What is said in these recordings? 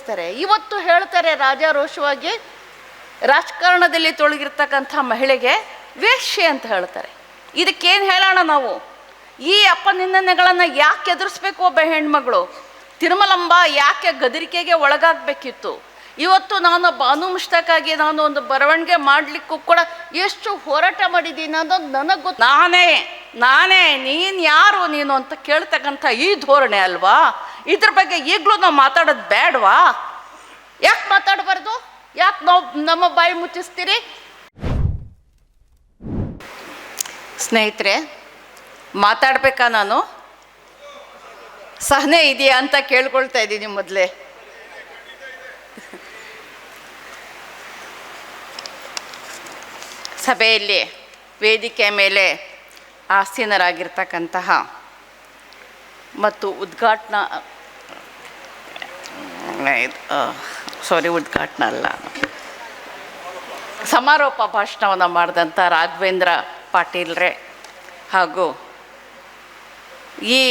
ತೊಡಗಿರ್ತಾರೆ. ಇವತ್ತು ಹೇಳ್ತಾರೆ ರಾಜಾರೋಷವಾಗಿ, ರಾಜಕಾರಣದಲ್ಲಿ ತೊಡಗಿರ್ತಕ್ಕಂಥ ಮಹಿಳೆಗೆ ವೇಶ್ಯೆ ಅಂತ ಹೇಳ್ತಾರೆ. ಇದಕ್ಕೇನು ಹೇಳೋಣ ನಾವು? ಈ ಅಪನಿಂದನೆಗಳನ್ನು ಯಾಕೆ ಎದುರಿಸ್ಬೇಕು? ಒಬ್ಬ ಹೆಣ್ಮಗಳು ತಿರುಮಲಂಬ ಯಾಕೆ ಗದರಿಕೆಗೆ ಒಳಗಾಗಬೇಕಿತ್ತು? ಇವತ್ತು ನಾನು ಬಾನು ಮುಷ್ತಾಕಾಗಿ ನಾನು ಒಂದು ಬರವಣಿಗೆ ಮಾಡಲಿಕ್ಕೂ ಕೂಡ ಎಷ್ಟು ಹೋರಾಟ ಮಾಡಿದ್ದೀನಿ ಅನ್ನೋದು ನನಗೆ ಗೊತ್ತು. ನಾನೇ ನೀನು ಯಾರು ನೀನು ಅಂತ ಕೇಳ್ತಕ್ಕಂಥ ಈ ಧೋರಣೆ ಅಲ್ವಾ? ಇದ್ರ ಬಗ್ಗೆ ಈಗಲೂ ನಾವು ಮಾತಾಡೋದು ಬೇಡವಾ? ಯಾಕೆ ಮಾತಾಡಬಾರ್ದು? ಯಾಕೆ ನಾವು ನಮ್ಮ ಬಾಯಿ ಮುಚ್ಚಿಸ್ತೀರಿ? ಸ್ನೇಹಿತರೆ, ಮಾತಾಡಬೇಕಾ? ನಾನು ಸಹನೆ ಇದೆಯಾ ಅಂತ ಕೇಳ್ಕೊಳ್ತಾ ಇದ್ದೀನಿ ಮೊದಲೇ. ಸಭೆಯಲ್ಲಿ ವೇದಿಕೆ ಮೇಲೆ ಆಸೀನರಾಗಿರ್ತಕ್ಕಂತಹ ಮತ್ತು ಸಮಾರೋಪ ಭಾಷಣವನ್ನು ಮಾಡಿದಂಥ ರಾಘವೇಂದ್ರ ಪಾಟೀಲ್ರೇ ಹಾಗೂ ಈ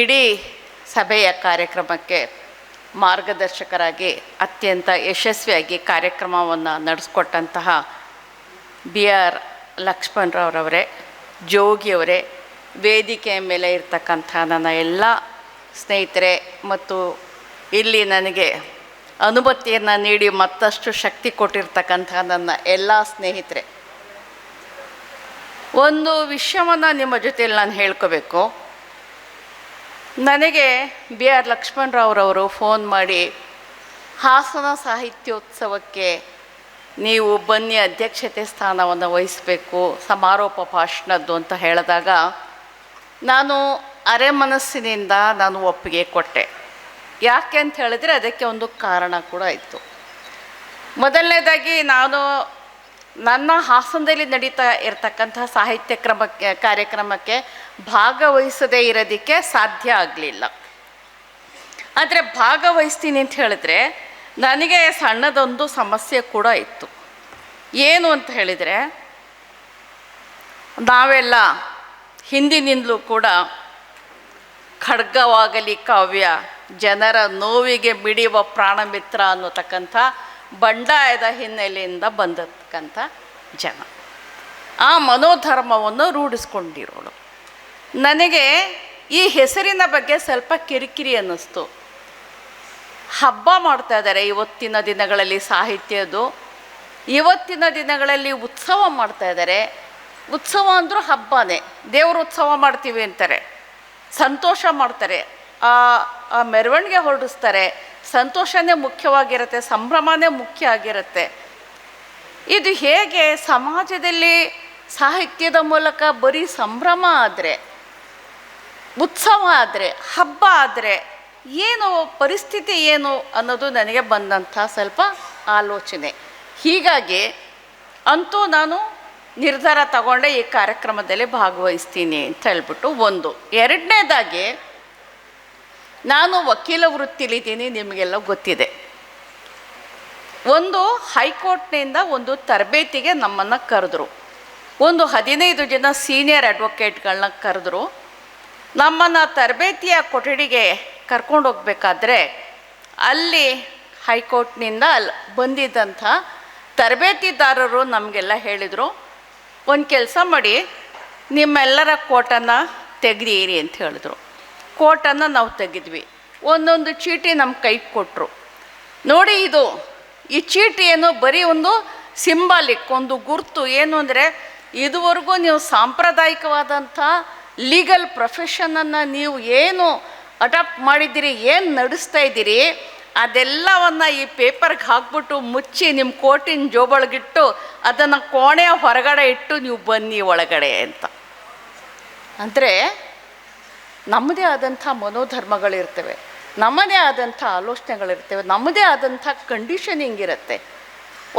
ಇಡೀ ಸಭೆಯ ಕಾರ್ಯಕ್ರಮಕ್ಕೆ ಮಾರ್ಗದರ್ಶಕರಾಗಿ ಅತ್ಯಂತ ಯಶಸ್ವಿಯಾಗಿ ಕಾರ್ಯಕ್ರಮವನ್ನು ನಡೆಸ್ಕೊಟ್ಟಂತಹ BR ಲಕ್ಷ್ಮಣರಾವ್ರವರೇ, ಜೋಗಿಯವರೇ, ವೇದಿಕೆಯ ಮೇಲೆ ಇರ್ತಕ್ಕಂಥ ನನ್ನ ಎಲ್ಲ ಸ್ನೇಹಿತರೆ ಮತ್ತು ಇಲ್ಲಿ ನನಗೆ ಅನುಮತಿಯನ್ನು ನೀಡಿ ಮತ್ತಷ್ಟು ಶಕ್ತಿ ಕೊಟ್ಟಿರ್ತಕ್ಕಂಥ ನನ್ನ ಎಲ್ಲ ಸ್ನೇಹಿತರೆ, ಒಂದು ವಿಷಯವನ್ನು ನಿಮ್ಮ ಜೊತೆಯಲ್ಲಿ ನಾನು ಹೇಳ್ಕೋಬೇಕು. ನನಗೆ BR ಲಕ್ಷ್ಮಣರಾವ್ರವರು ಫೋನ್ ಮಾಡಿ ಹಾಸನ ಸಾಹಿತ್ಯೋತ್ಸವಕ್ಕೆ ನೀವು ಬನ್ನಿ, ಅಧ್ಯಕ್ಷತೆ ಸ್ಥಾನವನ್ನು ವಹಿಸಬೇಕು ಸಮಾರೋಪ ಭಾಷಣದ್ದು ಅಂತ ಹೇಳಿದಾಗ ನಾನು ಅರೆ ಮನಸ್ಸಿನಿಂದ ನಾನು ಒಪ್ಪಿಗೆ ಕೊಟ್ಟೆ. ಯಾಕೆ ಅಂತ ಹೇಳಿದ್ರೆ ಅದಕ್ಕೆ ಒಂದು ಕಾರಣ ಕೂಡ ಇತ್ತು. ಮೊದಲನೇದಾಗಿ ನಾನು ನನ್ನ ಹಾಸನದಲ್ಲಿ ನಡೀತಾ ಇರತಕ್ಕಂಥ ಸಾಹಿತ್ಯ ಕಾರ್ಯಕ್ರಮಕ್ಕೆ ಭಾಗವಹಿಸದೇ ಇರೋದಕ್ಕೆ ಸಾಧ್ಯ ಆಗಲಿಲ್ಲ. ಆದರೆ ಭಾಗವಹಿಸ್ತೀನಿ ಅಂತ ಹೇಳಿದ್ರೆ ನನಗೆ ಸಣ್ಣದೊಂದು ಸಮಸ್ಯೆ ಕೂಡ ಇತ್ತು. ಏನು ಅಂತ ಹೇಳಿದರೆ, ನಾವೆಲ್ಲ ಹಿಂದಿನಿಂದಲೂ ಕೂಡ ಖಡ್ಗವಾಗಲಿ ಕಾವ್ಯ, ಜನರ ನೋವಿಗೆ ಮಿಡಿಯುವ ಪ್ರಾಣಮಿತ್ರ ಅನ್ನತಕ್ಕಂಥ ಬಂಡಾಯದ ಹಿನ್ನೆಲೆಯಿಂದ ಬಂದತಕ್ಕಂಥ ಜನ, ಆ ಮನೋಧರ್ಮವನ್ನು ರೂಢಿಸ್ಕೊಂಡಿರೋಳು. ನನಗೆ ಈ ಹೆಸರಿನ ಬಗ್ಗೆ ಸ್ವಲ್ಪ ಕಿರಿಕಿರಿ ಅನ್ನಿಸ್ತು. ಹಬ್ಬ ಮಾಡ್ತಾ ಇದ್ದಾರೆ ಇವತ್ತಿನ ದಿನಗಳಲ್ಲಿ ಸಾಹಿತ್ಯದ್ದು, ಇವತ್ತಿನ ದಿನಗಳಲ್ಲಿ ಉತ್ಸವ ಮಾಡ್ತಾ ಇದ್ದಾರೆ. ಉತ್ಸವ ಅಂದರೂ ಹಬ್ಬನೇ, ದೇವ್ರ ಉತ್ಸವ ಮಾಡ್ತೀವಿ ಅಂತಾರೆ, ಸಂತೋಷ ಮಾಡ್ತಾರೆ, ಆ ಮೆರವಣಿಗೆ ಹೊರಡಿಸ್ತಾರೆ, ಸಂತೋಷನೇ ಮುಖ್ಯವಾಗಿರುತ್ತೆ, ಸಂಭ್ರಮನೇ ಮುಖ್ಯ ಆಗಿರುತ್ತೆ. ಇದು ಹೇಗೆ ಸಮಾಜದಲ್ಲಿ ಸಾಹಿತ್ಯದ ಮೂಲಕ ಬರೀ ಸಂಭ್ರಮ ಆದರೆ, ಉತ್ಸವ ಆದರೆ, ಹಬ್ಬ ಆದರೆ ಏನು ಪರಿಸ್ಥಿತಿ ಏನು ಅನ್ನೋದು ನನಗೆ ಬಂದಂಥ ಸ್ವಲ್ಪ ಆಲೋಚನೆ. ಹೀಗಾಗಿ ಅಂತೂ ನಾನು ನಿರ್ಧಾರ ತಗೊಂಡೆ ಈ ಕಾರ್ಯಕ್ರಮದಲ್ಲಿ ಭಾಗವಹಿಸ್ತೀನಿ ಅಂತ ಹೇಳ್ಬಿಟ್ಟು. ಒಂದು ಎರಡನೇದಾಗಿ, ನಾನು ವಕೀಲ ವೃತ್ತಿಲಿದ್ದೀನಿ, ನಿಮಗೆಲ್ಲ ಗೊತ್ತಿದೆ. ಒಂದು ಹೈಕೋರ್ಟ್ನಿಂದ ಒಂದು ತರಬೇತಿಗೆ ನಮ್ಮನ್ನು ಕರೆದ್ರು. ಒಂದು 15 ಜನ ಸೀನಿಯರ್ ಅಡ್ವೊಕೇಟ್ಗಳನ್ನ ಕರೆದ್ರು. ನಮ್ಮನ್ನು ತರಬೇತಿಯ ಕೊಠಡಿಗೆ ಕರ್ಕೊಂಡು ಹೋಗ್ಬೇಕಾದ್ರೆ ಅಲ್ಲಿ ಹೈಕೋರ್ಟ್ನಿಂದ ಬಂದಿದ್ದಂಥ ತರಬೇತಿದಾರರು ನಮಗೆಲ್ಲ ಹೇಳಿದರು, ಒಂದು ಕೆಲಸ ಮಾಡಿ, ನಿಮ್ಮೆಲ್ಲರ ಕೋಟನ್ನು ತೆಗೆದಿರಿ ಅಂತ ಹೇಳಿದ್ರು. ಕೋಟನ್ನು ನಾವು ತೆಗೆದ್ವಿ. ಒಂದೊಂದು ಚೀಟಿ ನಮ್ಮ ಕೈಗೆ ಕೊಟ್ಟರು. ನೋಡಿ, ಈ ಚೀಟಿ ಏನು ಬರೀ ಒಂದು ಸಿಂಬಾಲಿಕ್, ಒಂದು ಗುರುತು. ಏನು ಅಂದರೆ, ಇದುವರೆಗೂ ನೀವು ಸಾಂಪ್ರದಾಯಿಕವಾದಂಥ ಲೀಗಲ್ ಪ್ರೊಫೆಷನನ್ನು ನೀವು ಏನು ಅಡಾಪ್ಟ್ ಮಾಡಿದ್ದೀರಿ, ಏನು ನಡೆಸ್ತಾ ಇದ್ದೀರಿ, ಅದೆಲ್ಲವನ್ನು ಈ ಪೇಪರ್ಗೆ ಹಾಕ್ಬಿಟ್ಟು ಮುಚ್ಚಿ ನಿಮ್ಮ ಕೋಟಿನ ಜೋಬೊಳಗಿಟ್ಟು ಅದನ್ನು ಕೋಣೆಯ ಹೊರಗಡೆ ಇಟ್ಟು ನೀವು ಬನ್ನಿ ಒಳಗಡೆ ಅಂತ. ಅಂದರೆ ನಮ್ಮದೇ ಆದಂಥ ಮನೋಧರ್ಮಗಳಿರ್ತವೆ, ನಮ್ಮದೇ ಆದಂಥ ಆಲೋಚನೆಗಳಿರ್ತವೆ, ನಮ್ಮದೇ ಆದಂಥ ಕಂಡೀಷನಿಂಗ್ ಇರುತ್ತೆ.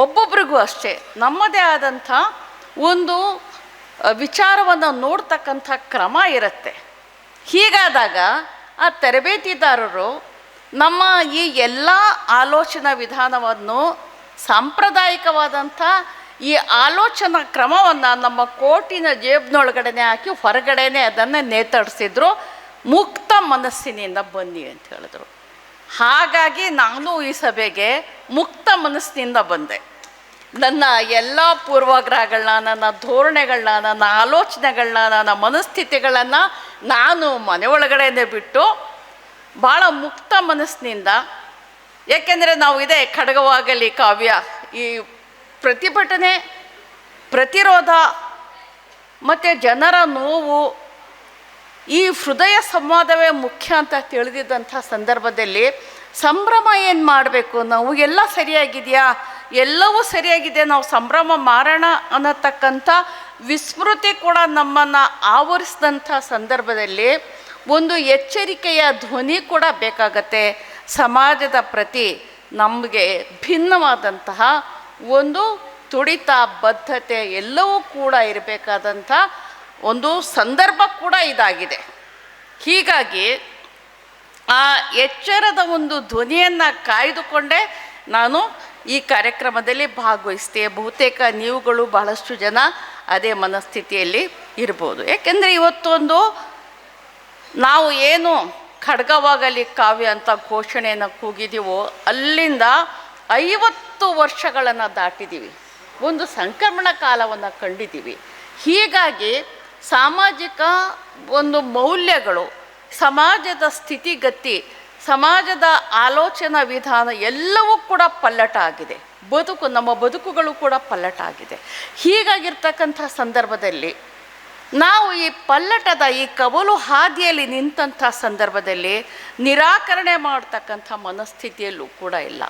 ಒಬ್ಬೊಬ್ರಿಗೂ ಅಷ್ಟೇ ನಮ್ಮದೇ ಆದಂಥ ಒಂದು ವಿಚಾರವನ್ನು ನೋಡ್ತಕ್ಕಂಥ ಕ್ರಮ ಇರುತ್ತೆ. ಹೀಗಾದಾಗ ಆ ತರಬೇತಿದಾರರು ನಮ್ಮ ಈ ಎಲ್ಲ ಆಲೋಚನಾ ವಿಧಾನವನ್ನು, ಸಾಂಪ್ರದಾಯಿಕವಾದಂಥ ಈ ಆಲೋಚನಾ ಕ್ರಮವನ್ನು ನಮ್ಮ ಕೋಟಿನ ಜೇಬ್ನೊಳಗಡೆ ಹಾಕಿ ಹೊರಗಡೆನೆ ಅದನ್ನು ನೇತಾಡಿಸಿದ್ರು. ಮುಕ್ತ ಮನಸ್ಸಿನಿಂದ ಬನ್ನಿ ಅಂತ ಹೇಳಿದ್ರು. ಹಾಗಾಗಿ ನಾನು ಈ ಸಭೆಗೆ ಮುಕ್ತ ಮನಸ್ಸಿನಿಂದ ಬಂದೆ. ನನ್ನ ಎಲ್ಲ ಪೂರ್ವಾಗ್ರಹಗಳನ್ನ, ನನ್ನ ಧೋರಣೆಗಳನ್ನ, ನನ್ನ ಆಲೋಚನೆಗಳನ್ನ, ನನ್ನ ಮನಸ್ಥಿತಿಗಳನ್ನು ನಾನು ಮನೆ ಒಳಗಡೆನೇ ಬಿಟ್ಟು ಭಾಳ ಮುಕ್ತ ಮನಸ್ಸಿನಿಂದ, ಏಕೆಂದರೆ ನಾವು ಇದೆ ಖಡ್ಗವಾಗಲಿ ಕಾವ್ಯ, ಈ ಪ್ರತಿಭಟನೆ, ಪ್ರತಿರೋಧ ಮತ್ತು ಜನರ ನೋವು, ಈ ಹೃದಯ ಸಂವಾದವೇ ಮುಖ್ಯ ಅಂತ ತಿಳಿದಿದ್ದಂಥ ಸಂದರ್ಭದಲ್ಲಿ ಸಂಭ್ರಮ ಏನು ಮಾಡಬೇಕು, ನಾವು ಎಲ್ಲ ಸರಿಯಾಗಿದೆಯಾ, ಎಲ್ಲವೂ ಸರಿಯಾಗಿದೆ, ನಾವು ಸಂಭ್ರಮ ಮಾಡೋಣ ಅನ್ನತಕ್ಕಂಥ ವಿಸ್ಮೃತಿ ಕೂಡ ನಮ್ಮನ್ನು ಆವರಿಸಿದಂಥ ಸಂದರ್ಭದಲ್ಲಿ ಒಂದು ಎಚ್ಚರಿಕೆಯ ಧ್ವನಿ ಕೂಡ ಬೇಕಾಗತ್ತೆ. ಸಮಾಜದ ಪ್ರತಿ ನಮಗೆ ಭಿನ್ನವಾದಂತಹ ಒಂದು ತುಡಿತ, ಬದ್ಧತೆ ಎಲ್ಲವೂ ಕೂಡ ಇರಬೇಕಾದಂಥ ಒಂದು ಸಂದರ್ಭ ಕೂಡ ಇದಾಗಿದೆ. ಹೀಗಾಗಿ ಆ ಎಚ್ಚರದ ಒಂದು ಧ್ವನಿಯನ್ನು ಕಾಯ್ದುಕೊಂಡೇ ನಾನು ಈ ಕಾರ್ಯಕ್ರಮದಲ್ಲಿ ಭಾಗವಹಿಸ್ತೆ. ಬಹುತೇಕ ನೀವುಗಳು ಬಹಳಷ್ಟು ಜನ ಅದೇ ಮನಸ್ಥಿತಿಯಲ್ಲಿ ಇರ್ಬೋದು. ಏಕೆಂದರೆ ಇವತ್ತೊಂದು ನಾವು ಏನು ಖಡ್ಗವಾಗಲಿ ಕಾವ್ಯ ಅಂತ ಘೋಷಣೆಯನ್ನು ಕೂಗಿದ್ದೀವೋ ಅಲ್ಲಿಂದ 50 ವರ್ಷಗಳನ್ನು ದಾಟಿದ್ದೀವಿ, ಒಂದು ಸಂಕ್ರಮಣ ಕಾಲವನ್ನು ಕಂಡಿದ್ದೀವಿ. ಹೀಗಾಗಿ ಸಾಮಾಜಿಕ ಒಂದು ಮೌಲ್ಯಗಳು, ಸಮಾಜದ ಸ್ಥಿತಿಗತಿ, ಸಮಾಜದ ಆಲೋಚನಾ ವಿಧಾನ ಎಲ್ಲವೂ ಕೂಡ ಪಲ್ಲಟ ಆಗಿದೆ. ನಮ್ಮ ಬದುಕುಗಳು ಕೂಡ ಪಲ್ಲಟ ಆಗಿದೆ. ಹೀಗಾಗಿರ್ತಕ್ಕಂಥ ಸಂದರ್ಭದಲ್ಲಿ ನಾವು ಈ ಪಲ್ಲಟದ ಈ ಕವಲು ಹಾದಿಯಲ್ಲಿ ನಿಂತಹ ಸಂದರ್ಭದಲ್ಲಿ ನಿರಾಕರಣೆ ಮಾಡ್ತಕ್ಕಂಥ ಮನಸ್ಥಿತಿಯಲ್ಲೂ ಕೂಡ ಇಲ್ಲ,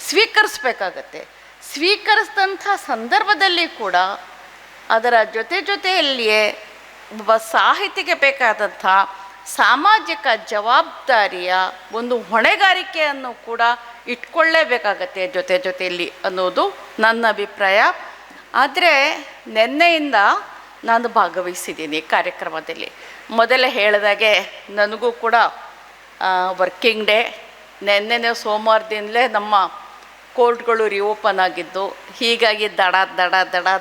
ಸ್ವೀಕರಿಸ್ಬೇಕಾಗತ್ತೆ. ಸ್ವೀಕರಿಸಿದಂಥ ಸಂದರ್ಭದಲ್ಲಿ ಕೂಡ ಅದರ ಜೊತೆಯಲ್ಲಿಯೇ ಒಬ್ಬ ಸಾಹಿತಿಗೆ ಬೇಕಾದಂಥ ಸಾಮಾಜಿಕ ಜವಾಬ್ದಾರಿಯ ಒಂದು ಹೊಣೆಗಾರಿಕೆಯನ್ನು ಕೂಡ ಇಟ್ಕೊಳ್ಳೇಬೇಕಾಗತ್ತೆ ಜೊತೆಯಲ್ಲಿ ಅನ್ನೋದು ನನ್ನ ಅಭಿಪ್ರಾಯ. ಆದರೆ ನಿನ್ನೆಯಿಂದ ನಾನು ಭಾಗವಹಿಸಿದ್ದೀನಿ ಕಾರ್ಯಕ್ರಮದಲ್ಲಿ. ಮೊದಲೇ ಹೇಳಿದಾಗೆ ನನಗೂ ಕೂಡ ವರ್ಕಿಂಗ್ ಡೇ. ನಿನ್ನೆನೇ ಸೋಮವಾರದಿಂದಲೇ ನಮ್ಮ ಕೋರ್ಟ್ಗಳು ರಿಓಪನ್ ಆಗಿದ್ದು, ಹೀಗಾಗಿ ದಡ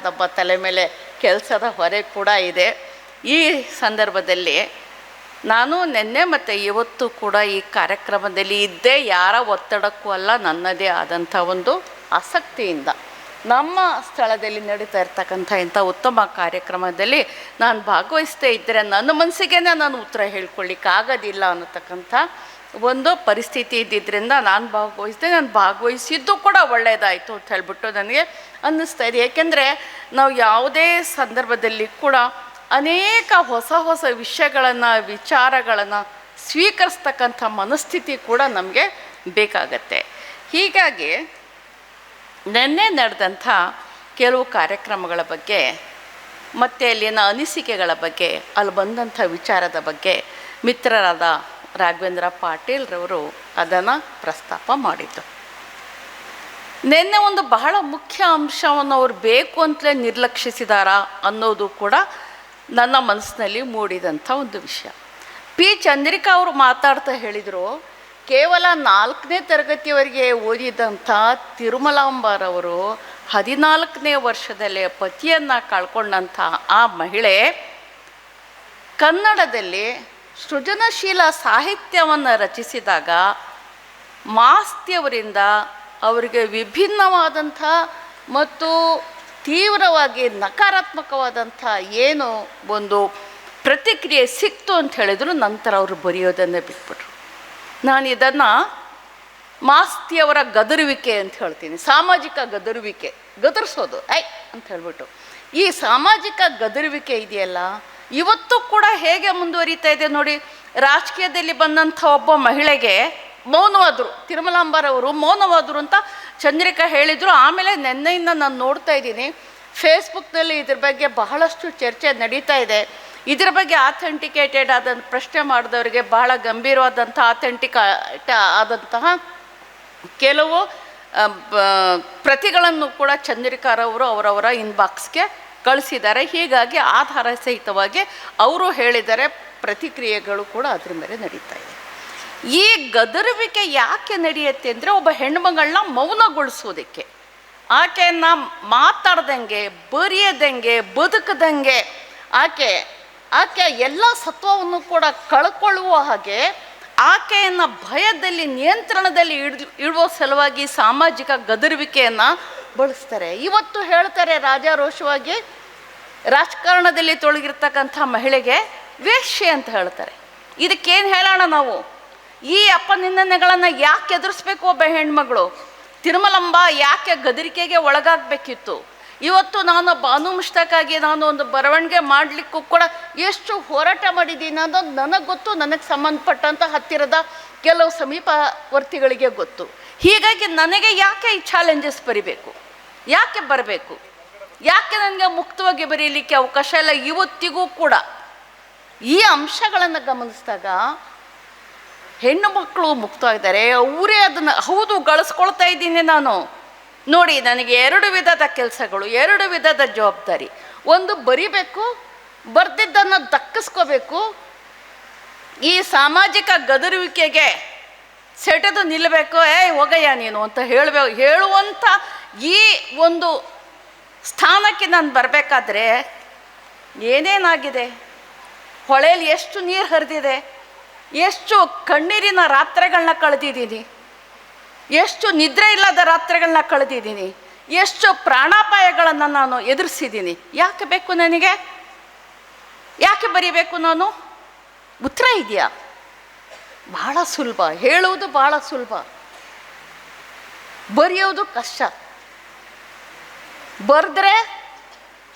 ನಮ್ಮ ತಲೆ ಮೇಲೆ ಕೆಲಸದ ಹೊರೆ ಕೂಡ ಇದೆ. ಈ ಸಂದರ್ಭದಲ್ಲಿ ನಾನು ನಿನ್ನೆ ಮತ್ತು ಇವತ್ತು ಕೂಡ ಈ ಕಾರ್ಯಕ್ರಮದಲ್ಲಿ ಇದ್ದೇ, ಯಾರ ಒತ್ತಡಕ್ಕೂ ಅಲ್ಲ, ನನ್ನದೇ ಆದಂಥ ಒಂದು ಆಸಕ್ತಿಯಿಂದ ನಮ್ಮ ಸ್ಥಳದಲ್ಲಿ ನಡೀತಾ ಇರ್ತಕ್ಕಂಥ ಇಂಥ ಉತ್ತಮ ಕಾರ್ಯಕ್ರಮದಲ್ಲಿ ನಾನು ಭಾಗವಹಿಸ್ತಾ ಇದ್ದರೆ ನನ್ನ ಮನಸ್ಸಿಗೆ ನಾನು ಉತ್ತರ ಹೇಳ್ಕೊಳ್ಳಿಕ್ಕಾಗೋದಿಲ್ಲ ಅನ್ನತಕ್ಕಂಥ ಒಂದು ಪರಿಸ್ಥಿತಿ ಇದ್ದಿದ್ದರಿಂದ ನಾನು ಭಾಗವಹಿಸಿದ್ದು ಕೂಡ ಒಳ್ಳೆಯದಾಯಿತು ಅಂತ ಹೇಳ್ಬಿಟ್ಟು ನನಗೆ ಅನ್ನಿಸ್ತಾ ಇದೆ. ಏಕೆಂದರೆ ನಾವು ಯಾವುದೇ ಸಂದರ್ಭದಲ್ಲಿ ಕೂಡ ಅನೇಕ ಹೊಸ ವಿಷಯಗಳನ್ನು, ವಿಚಾರಗಳನ್ನು ಸ್ವೀಕರಿಸ್ತಕ್ಕಂಥ ಮನಸ್ಥಿತಿ ಕೂಡ ನಮಗೆ ಬೇಕಾಗತ್ತೆ. ಹೀಗಾಗಿ ನಿನ್ನೆ ನಡೆದಂಥ ಕೆಲವು ಕಾರ್ಯಕ್ರಮಗಳ ಬಗ್ಗೆ ಮತ್ತು ಅಲ್ಲಿನ ಅನಿಸಿಕೆಗಳ ಬಗ್ಗೆ, ಅಲ್ಲಿ ಬಂದಂಥ ವಿಚಾರದ ಬಗ್ಗೆ ಮಿತ್ರರಾದ ರಾಘವೇಂದ್ರ ಪಾಟೀಲ್ರವರು ಅದನ್ನು ಪ್ರಸ್ತಾಪ ಮಾಡಿದ್ದು. ನಿನ್ನೆ ಒಂದು ಬಹಳ ಮುಖ್ಯ ಅಂಶವನ್ನು ಅವರು ಬೇಕು ಅಂತಲೇ ನಿರ್ಲಕ್ಷಿಸಿದಾರಾ ಅನ್ನೋದು ಕೂಡ ನನ್ನ ಮನಸ್ಸಿನಲ್ಲಿ ಮೂಡಿದಂಥ ಒಂದು ವಿಷಯ. ಪಿ ಚಂದ್ರಿಕಾ ಅವರು ಮಾತಾಡ್ತಾ ಹೇಳಿದರು, ಕೇವಲ 4ನೇ ತರಗತಿಯವರೆಗೆ ಓದಿದಂಥ ತಿರುಮಲಾಂಬರವರು 14ನೇ ವರ್ಷದಲ್ಲೇ ಪತಿಯನ್ನು ಕಳ್ಕೊಂಡಂಥ ಆ ಮಹಿಳೆ ಕನ್ನಡದಲ್ಲಿ ಸೃಜನಶೀಲ ಸಾಹಿತ್ಯವನ್ನು ರಚಿಸಿದಾಗ ಮಾಸ್ತಿಯವರಿಂದ ಅವರಿಗೆ ವಿಭಿನ್ನವಾದಂಥ ಮತ್ತು ತೀವ್ರವಾಗಿ ನಕಾರಾತ್ಮಕವಾದಂಥ ಏನು ಒಂದು ಪ್ರತಿಕ್ರಿಯೆ ಸಿಕ್ತು ಅಂತ ಹೇಳಿದ್ರು. ನಂತರ ಅವರು ಬರೆಯೋದನ್ನೇ ಬಿಟ್ಬಿಟ್ರು. ನಾನು ಇದನ್ನು ಮಾಸ್ತಿಯವರ ಗದರುವಿಕೆ ಅಂತ ಹೇಳ್ತೀನಿ. ಸಾಮಾಜಿಕ ಗದರುವಿಕೆ, ಗದರಿಸೋದು ಅಂತ ಹೇಳ್ಬಿಟ್ಟು ಈ ಸಾಮಾಜಿಕ ಗದರುವಿಕೆ ಇದೆಯಲ್ಲ, ಇವತ್ತು ಕೂಡ ಹೇಗೆ ಮುಂದುವರಿತಾ ಇದೆ ನೋಡಿ. ರಾಜಕೀಯದಲ್ಲಿ ಬಂದಂಥ ಒಬ್ಬ ಮಹಿಳೆಗೆ ಮೌನವಾದರು, ತಿರುಮಲಾಂಬರವರು ಮೌನವಾದರು ಅಂತ ಚಂದ್ರಿಕಾ ಹೇಳಿದರು. ಆಮೇಲೆ ನಿನ್ನೆಯಿಂದ ನಾನು ನೋಡ್ತಾ ಇದ್ದೀನಿ ಫೇಸ್ಬುಕ್ನಲ್ಲಿ ಇದ್ರ ಬಗ್ಗೆ ಬಹಳಷ್ಟು ಚರ್ಚೆ ನಡೀತಾ ಇದೆ. ಇದರ ಬಗ್ಗೆ ಆಥೆಂಟಿಕೇಟೆಡ್ ಆದಂಥ ಪ್ರಶ್ನೆ ಮಾಡಿದವರಿಗೆ ಬಹಳ ಗಂಭೀರವಾದಂಥ ಆದಂತಹ ಕೆಲವು ಪ್ರತಿಗಳನ್ನು ಕೂಡ ಚಂದ್ರಿಕಾರವರು ಅವರವರ ಇನ್ಬಾಕ್ಸ್ಗೆ ಕಳಿಸಿದ್ದಾರೆ. ಹೀಗಾಗಿ ಆಧಾರ ಸಹಿತವಾಗಿ ಅವರು ಹೇಳಿದ್ದಾರೆ, ಪ್ರತಿಕ್ರಿಯೆಗಳು ಕೂಡ ಅದ್ರ ಮೇಲೆ ನಡೀತಾ ಇದೆ. ಈ ಗದರುವಿಕೆ ಯಾಕೆ ನಡೆಯುತ್ತೆ ಅಂದರೆ, ಒಬ್ಬ ಹೆಣ್ಮಗಳನ್ನ ಮೌನಗೊಳಿಸೋದಕ್ಕೆ, ಆಕೆಯನ್ನು ಮಾತಾಡ್ದಂಗೆ, ಬರೆಯದಂಗೆ, ಬದುಕದಂಗೆ, ಆಕೆ ಎಲ್ಲ ಸತ್ವವನ್ನು ಕೂಡ ಕಳ್ಕೊಳ್ಳುವ ಹಾಗೆ ಆಕೆಯನ್ನು ಭಯದಲ್ಲಿ ನಿಯಂತ್ರಣದಲ್ಲಿ ಇಡುವ ಸಲುವಾಗಿ ಸಾಮಾಜಿಕ ಗದರುವಿಕೆಯನ್ನು ಬಳಸ್ತಾರೆ. ಇವತ್ತು ಹೇಳ್ತಾರೆ ರಾಜಾರೋಷವಾಗಿ ರಾಜಕಾರಣದಲ್ಲಿ ತೊಡಗಿರ್ತಕ್ಕಂಥ ಮಹಿಳೆಗೆ ವೇಶ್ಯೆ ಅಂತ ಹೇಳ್ತಾರೆ. ಇದಕ್ಕೇನು ಹೇಳೋಣ ನಾವು? ಈ ಅಪನಿಂದನೆಗಳನ್ನು ಯಾಕೆ ಎದುರಿಸ್ಬೇಕು? ಒಬ್ಬ ಹೆಣ್ಮಗಳು ತಿರುಮಲಂಬ ಯಾಕೆ ಗದರಿಕೆಗೆ ಒಳಗಾಗಬೇಕಿತ್ತು? ಇವತ್ತು ನಾನು ಬಾನು ಮುಷ್ತಾಕಾಗಿ ನಾನು ಒಂದು ಬರವಣಿಗೆ ಮಾಡಲಿಕ್ಕೂ ಕೂಡ ಎಷ್ಟು ಹೋರಾಟ ಮಾಡಿದ್ದೀನಿ ಅನ್ನೋದು ನನಗೆ ಗೊತ್ತು, ನನಗೆ ಸಂಬಂಧಪಟ್ಟಂಥ ಹತ್ತಿರದ ಕೆಲವು ಸಮೀಪವರ್ತಿಗಳಿಗೆ ಗೊತ್ತು. ಹೀಗಾಗಿ ನನಗೆ ಯಾಕೆ ಈ ಚಾಲೆಂಜಸ್ ಬರಿಬೇಕು? ಯಾಕೆ ಬರಬೇಕು? ಯಾಕೆ ನನಗೆ ಮುಕ್ತವಾಗಿ ಬರೀಲಿಕ್ಕೆ ಅವಕಾಶ ಇಲ್ಲ? ಇವತ್ತಿಗೂ ಕೂಡ ಈ ಅಂಶಗಳನ್ನು ಗಮನಿಸಿದಾಗ ಹೆಣ್ಣು ಮಕ್ಕಳು ಮುಕ್ತವಾಗಿದ್ದಾರೆ. ಅವರೇ ಅದನ್ನು ಹೌದು ಗಳಿಸ್ಕೊಳ್ತಾ ಇದ್ದೀನಿ ನಾನು. ನೋಡಿ, ನನಗೆ 2 ವಿಧದ ಕೆಲಸಗಳು, 2 ವಿಧದ ಜವಾಬ್ದಾರಿ. ಒಂದು ಬರಿಬೇಕು, ಬರ್ದಿದ್ದನ್ನು ದಕ್ಕಿಸ್ಕೋಬೇಕು. ಈ ಸಾಮಾಜಿಕ ಗದರುವಿಕೆಗೆ ಸೆಟೆದು ನಿಲ್ಲಬೇಕು. ಹೋಗಯ್ಯ ನೀನು ಅಂತ ಹೇಳುವಂಥ ಈ ಒಂದು ಸ್ಥಾನಕ್ಕೆ ನಾನು ಬರಬೇಕಾದ್ರೆ ಏನೇನಾಗಿದೆ? ಹೊಳೆಯಲ್ಲಿ ಎಷ್ಟು ನೀರು ಹರಿದಿದೆ, ಎಷ್ಟು ಕಣ್ಣೀರಿನ ರಾತ್ರಿಗಳನ್ನ ಕಳೆದಿದ್ದೀನಿ, ಎಷ್ಟು ನಿದ್ರೆ ಇಲ್ಲದ ರಾತ್ರಿಗಳನ್ನ ಕಳೆದಿದ್ದೀನಿ, ಎಷ್ಟು ಪ್ರಾಣಾಪಾಯಗಳನ್ನು ನಾನು ಎದುರಿಸಿದ್ದೀನಿ. ಯಾಕೆ ಬೇಕು ನನಗೆ? ಯಾಕೆ ಬರೀಬೇಕು ನಾನು? ಉತ್ತರ ಇದೆಯಾ? ಬಹಳ ಸುಲಭ. ಹೇಳುವುದು ಬಹಳ ಸುಲಭ, ಬರೆಯೋದು ಕಷ್ಟ. ಬರೆದ್ರೆ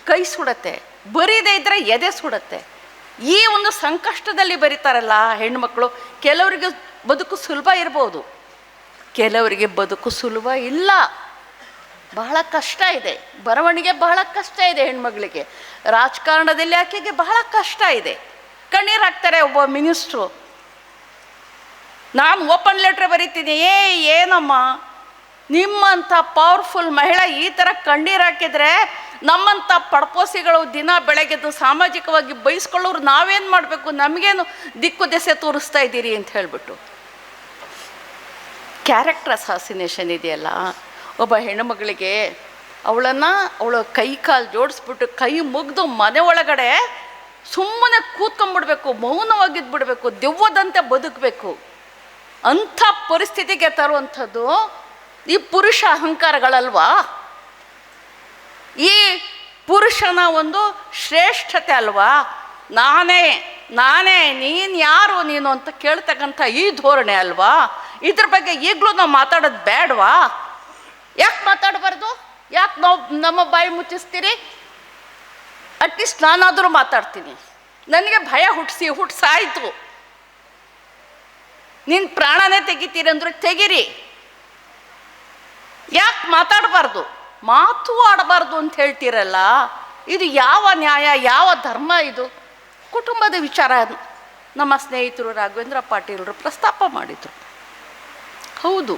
ಕೈ ಸುಡತ್ತೆ, ಬರೀದೇ ಇದ್ದರೆ ಎದೆ ಸುಡತ್ತೆ. ಈ ಒಂದು ಸಂಕಷ್ಟದಲ್ಲಿ ಬರೀತಾರಲ್ಲ ಹೆಣ್ಮಕ್ಳು. ಕೆಲವರಿಗೆ ಬದುಕು ಸುಲಭ ಇರ್ಬೋದು, ಕೆಲವರಿಗೆ ಬದುಕು ಸುಲಭ ಇಲ್ಲ. ಬಹಳ ಕಷ್ಟ ಇದೆ. ಬರವಣಿಗೆ ಬಹಳ ಕಷ್ಟ ಇದೆ ಹೆಣ್ಮಗಳಿಗೆ. ರಾಜಕಾರಣದಲ್ಲಿ ಆಕೆಗೆ ಬಹಳ ಕಷ್ಟ ಇದೆ. ಕಣ್ಣೀರು ಹಾಕ್ತಾರೆ ಒಬ್ಬ ಮಿನಿಸ್ಟ್ರು. ನಾನು ಓಪನ್ ಲೆಟ್ರ್ ಬರೀತೀನಿ, ಏನಮ್ಮ ನಿಮ್ಮಂಥ ಪವರ್ಫುಲ್ ಮಹಿಳೆ ಈ ಥರ ಕಣ್ಣೀರು ಹಾಕಿದರೆ ನಮ್ಮಂಥ ಪಡ್ಪೋಸಿಗಳು ದಿನ ಬೆಳಗ್ಗೆದ್ದು ಸಾಮಾಜಿಕವಾಗಿ ಬಯಸ್ಕೊಳ್ಳೋರು ನಾವೇನು ಮಾಡಬೇಕು? ನಮಗೇನು ದಿಕ್ಕು ದೆಸೆ ತೋರಿಸ್ತಾ ಇದ್ದೀರಿ ಅಂತ ಹೇಳಿಬಿಟ್ಟು. ಕ್ಯಾರೆಕ್ಟರ್ ಅಸಾಸಿನೇಷನ್ ಇದೆಯಲ್ಲ, ಒಬ್ಬ ಹೆಣ್ಣುಮಗಳಿಗೆ ಅವಳ ಕೈ ಕಾಲು ಜೋಡಿಸ್ಬಿಟ್ಟು ಕೈ ಮುಗಿದು ಮನೆ ಒಳಗಡೆ ಸುಮ್ಮನೆ ಕೂತ್ಕೊಂಡ್ಬಿಡ್ಬೇಕು, ಮೌನವಾಗಿದ್ಬಿಡ್ಬೇಕು, ದೆವ್ವದಂತೆ ಬದುಕಬೇಕು. ಅಂಥ ಪರಿಸ್ಥಿತಿಗೆ ತರುವಂಥದ್ದು ಈ ಪುರುಷ ಅಹಂಕಾರಗಳಲ್ವಾ? ಈ ಪುರುಷನ ಒಂದು ಶ್ರೇಷ್ಠತೆ ಅಲ್ವಾ? ನಾನೇ ನೀನು ಯಾರು ನೀನು ಅಂತ ಕೇಳ್ತಕ್ಕಂಥ ಈ ಧೋರಣೆ ಅಲ್ವಾ? ಇದ್ರ ಬಗ್ಗೆ ಈಗಲೂ ನಾವು ಮಾತಾಡೋದು ಬೇಡವಾ? ಯಾಕೆ ಮಾತಾಡಬಾರ್ದು? ಯಾಕೆ ನಾವು ನಮ್ಮ ಬಾಯಿ ಮುಚ್ಚಿಸ್ತೀರಿ? ಅಟ್ಲೀಸ್ಟ್ ನಾನಾದರೂ ಮಾತಾಡ್ತೀನಿ. ನನಗೆ ಭಯ ಹುಟ್ಟಿಸಾಯ್ತು. ನಿನ್ನ ಪ್ರಾಣನೇ ತೆಗಿತೀರಿ ಅಂದ್ರೆ ತೆಗಿರಿ. ಯಾಕೆ ಮಾತಾಡಬಾರ್ದು? ಮಾತು ಆಡಬಾರ್ದು ಅಂತ ಹೇಳ್ತೀರಲ್ಲ, ಇದು ಯಾವ ನ್ಯಾಯ, ಯಾವ ಧರ್ಮ ಇದು? ಕುಟುಂಬದ ವಿಚಾರ ನಮ್ಮ ಸ್ನೇಹಿತರು ರಾಘವೇಂದ್ರ ಪಾಟೀಲರು ಪ್ರಸ್ತಾಪ ಮಾಡಿದರು. ಹೌದು,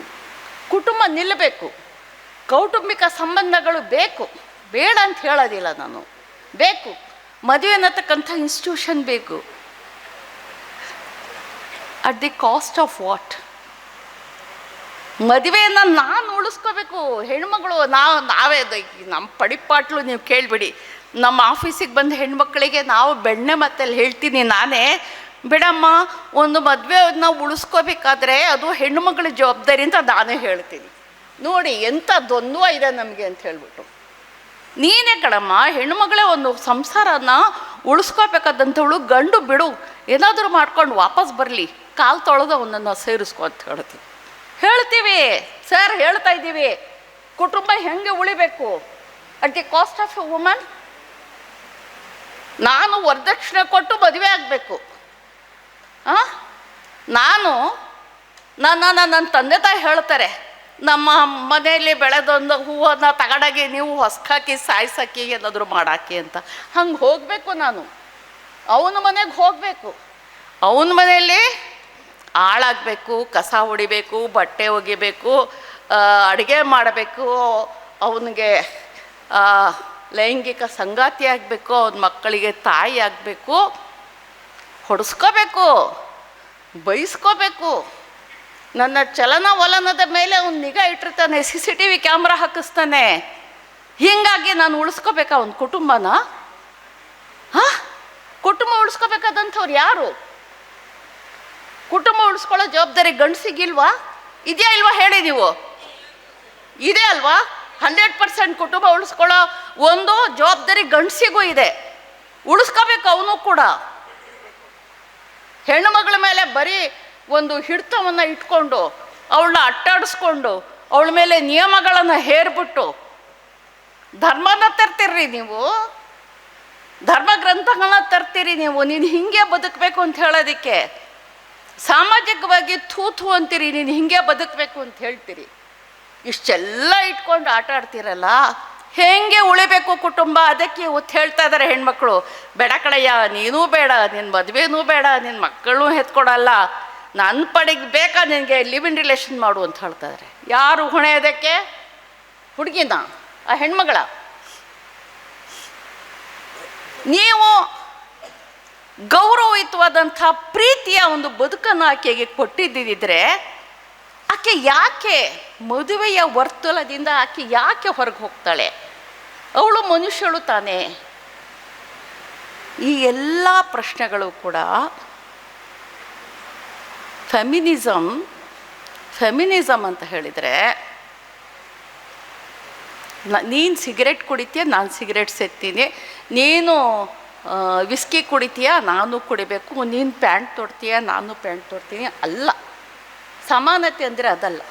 ಕುಟುಂಬ ನಿಲ್ಲಬೇಕು, ಕೌಟುಂಬಿಕ ಸಂಬಂಧಗಳು ಬೇಕು, ಬೇಡ ಅಂತ ಹೇಳೋದಿಲ್ಲ ನಾನು. ಬೇಕು, ಮದುವೆ ಅನ್ನತಕ್ಕಂಥ ಇನ್ಸ್ಟಿಟ್ಯೂಷನ್ ಬೇಕು. At the cost of what? ಮದುವೆಯನ್ನು ನಾನು ಉಳಿಸ್ಕೋಬೇಕು. ಹೆಣ್ಮಗಳು ನಾವೇ ನಮ್ಮ ಪಡಿಪಾಟ್ಲು ನೀವು ಕೇಳಿಬಿಡಿ. ನಮ್ಮ ಆಫೀಸಿಗೆ ಬಂದ ಹೆಣ್ಮಕ್ಳಿಗೆ ನಾವು ಬೆಣ್ಣೆ ಮತ್ತಲ್ಲಿ ಹೇಳ್ತೀನಿ ನಾನೇ, ಬಿಡಮ್ಮ ಒಂದು ಮದುವೆನ ಉಳಿಸ್ಕೋಬೇಕಾದ್ರೆ ಅದು ಹೆಣ್ಣುಮಗಳ ಜವಾಬ್ದಾರಿ ಅಂತ ನಾನೇ ಹೇಳ್ತೀನಿ. ನೋಡಿ ಎಂಥ ದ್ವಂದ್ವ ಇದೆ ನಮಗೆ ಅಂತ ಹೇಳ್ಬಿಟ್ಟು. ನೀನೇ ಕಣಮ್ಮ, ಹೆಣ್ಣುಮಗಳೇ ಒಂದು ಸಂಸಾರನ ಉಳಿಸ್ಕೋಬೇಕಾದಂಥವಳು. ಗಂಡು ಬಿಡು, ಏನಾದರೂ ಮಾಡ್ಕೊಂಡು ವಾಪಸ್ ಬರಲಿ, ಕಾಲು ತೊಳೆದು ಅವನನ್ನು ಸೇರಿಸ್ಕೊ ಅಂತ ಹೇಳ್ತೀವಿ ಸರ್, ಹೇಳ್ತಾ ಇದ್ದೀವಿ. ಕುಟುಂಬ ಹೆಂಗೆ ಉಳಿಬೇಕು? At the cost of A woman. ನಾನು ವರದಕ್ಷಿಣೆ ಕೊಟ್ಟು ಮದುವೆ ಆಗಬೇಕು. ನನ್ನ ತಂದೆ ತಾಯಿ ಹೇಳ್ತಾರೆ, ನಮ್ಮ ಮನೆಯಲ್ಲಿ ಬೆಳೆದೊಂದು ಹೂವನ್ನು ತಗೊಂಡಾಗಿ ನೀವು ಹೊಸ್ಕಾಕಿ ಸಾಯಿಸಾಕಿ ಏನಾದರೂ ಮಾಡಾಕಿ ಅಂತ. ಹಂಗೆ ಹೋಗಬೇಕು ನಾನು. ಅವನ ಮನೆಗೆ ಹೋಗಬೇಕು, ಅವನ ಮನೆಯಲ್ಲಿ ಆಳಾಗಬೇಕು, ಕಸ ಹೊಡಿಬೇಕು, ಬಟ್ಟೆ ಒಗಿಬೇಕು, ಅಡುಗೆ ಮಾಡಬೇಕು, ಅವನಿಗೆ ಲೈಂಗಿಕ ಸಂಗಾತಿ ಆಗಬೇಕು, ಅವನ ಮಕ್ಕಳಿಗೆ ತಾಯಿ ಆಗಬೇಕು, ಹೊಡೆಸ್ಕೋಬೇಕು, ಬೈಸ್ಕೋಬೇಕು. ನನ್ನ ಚಲನವಲನದ ಮೇಲೆ ಅವ್ನು ನಿಗಾ ಇಟ್ಟಿರ್ತಾನೆ, CCTV ಕ್ಯಾಮ್ರಾ ಹಾಕಿಸ್ತಾನೆ. ಹೀಗಾಗಿ ನಾನು ಉಳಿಸ್ಕೋಬೇಕಾ ಒಂದು ಕುಟುಂಬನ? ಕುಟುಂಬ ಉಳಿಸ್ಕೋಬೇಕಾದಂಥವ್ರು ಯಾರು? ಕುಟುಂಬ ಉಳಿಸ್ಕೊಳ್ಳೋ ಜವಾಬ್ದಾರಿ ಗಂಡಸಿಗಿಲ್ವಾ? ಇದೆಯಾ ಇಲ್ವಾ ಹೇಳಿ ನೀವು? ಇದೆ ಅಲ್ವಾ? 100% ಕುಟುಂಬ ಉಳಿಸ್ಕೊಳ್ಳೋ ಒಂದು ಜವಾಬ್ದಾರಿ ಗಂಡಸಿಗೂ ಇದೆ. ಉಳಿಸ್ಕೋಬೇಕು ಅವನು ಕೂಡ. ಹೆಣ್ಣು ಮಗಳ ಮೇಲೆ ಬರೀ ಒಂದು ಹಿಡಿತವನ್ನು ಇಟ್ಕೊಂಡು ಅವಳನ್ನ ಅಟ್ಟಾಡಿಸ್ಕೊಂಡು ಅವಳ ಮೇಲೆ ನಿಯಮಗಳನ್ನು ಹೇರ್ಬಿಟ್ಟು ಧರ್ಮನ ತರ್ತೀರಿ ನೀವು, ಧರ್ಮ ಗ್ರಂಥಗಳನ್ನ ತರ್ತೀರಿ ನೀವು. ನೀನು ಹಿಂಗೆ ಬದುಕಬೇಕು ಅಂತ ಹೇಳೋದಕ್ಕೆ ಸಾಮಾಜಿಕವಾಗಿ ಥೂ ಅಂತೀರಿ, ನೀನು ಹಿಂಗೆ ಬದುಕಬೇಕು ಅಂತ ಹೇಳ್ತೀರಿ. ಇಷ್ಟೆಲ್ಲ ಇಟ್ಕೊಂಡು ಆಟ ಆಡ್ತೀರಲ್ಲ, ಹೇಗೆ ಉಳಿಬೇಕು ಕುಟುಂಬ? ಅದಕ್ಕೆ ಒತ್ತು ಹೇಳ್ತಾ ಇದ್ದಾರೆ ಹೆಣ್ಮಕ್ಳು, ಬೇಡ ಕಡೆಯ, ನೀನೂ ಬೇಡ, ನಿನ್ನ ಮದುವೆನೂ ಬೇಡ, ನಿನ್ನ ಮಕ್ಕಳನ್ನೂ ಹೆತ್ಕೊಡಲ್ಲ, ನನ್ನ ಪಡೆಗೆ ಬೇಕಾ ನಿನಗೆ ಲಿವ್ ಇನ್ ರಿಲೇಷನ್ ಮಾಡು ಅಂತ ಹೇಳ್ತಾ ಇದ್ದಾರೆ. ಯಾರು ಹೊಣೆ ಅದಕ್ಕೆ? ಹುಡುಗಿನ, ಆ ಹೆಣ್ಮಗಳ. ನೀವು ಗೌರವಯುತವಾದಂಥ ಪ್ರೀತಿಯ ಒಂದು ಬದುಕನ್ನು ಆಕೆಗೆ ಕೊಟ್ಟಿದ್ದಿದ್ರೆ ಆಕೆ ಯಾಕೆ ಮದುವೆಯ ವರ್ತುಲದಿಂದ ಆಕೆ ಯಾಕೆ ಹೊರಗೆ ಹೋಗ್ತಾಳೆ? ಅವಳು ಮನುಷ್ಯಳು ತಾನೇ. ಈ ಎಲ್ಲ ಪ್ರಶ್ನೆಗಳು ಕೂಡ ಫೆಮಿನಿಸಮ್ ಅಂತ ಹೇಳಿದರೆ, ನೀನು ಸಿಗರೆಟ್ ಕುಡಿತೀಯ, ನಾನು ಸಿಗರೆಟ್ ಸೇರ್ತೀನಿ, ನೀನು ವಿಸ್ಕಿ ಕುಡಿತೀಯ, ನಾನು ಕುಡಿಬೇಕು, ನೀನು ಪ್ಯಾಂಟ್ ತೊಡ್ತೀಯ, ನಾನು ಪ್ಯಾಂಟ್ ತೊಡ್ತೀನಿ ಅಲ್ಲ. ಸಮಾನತೆ ಅಂದರೆ ಅದಲ್ಲ.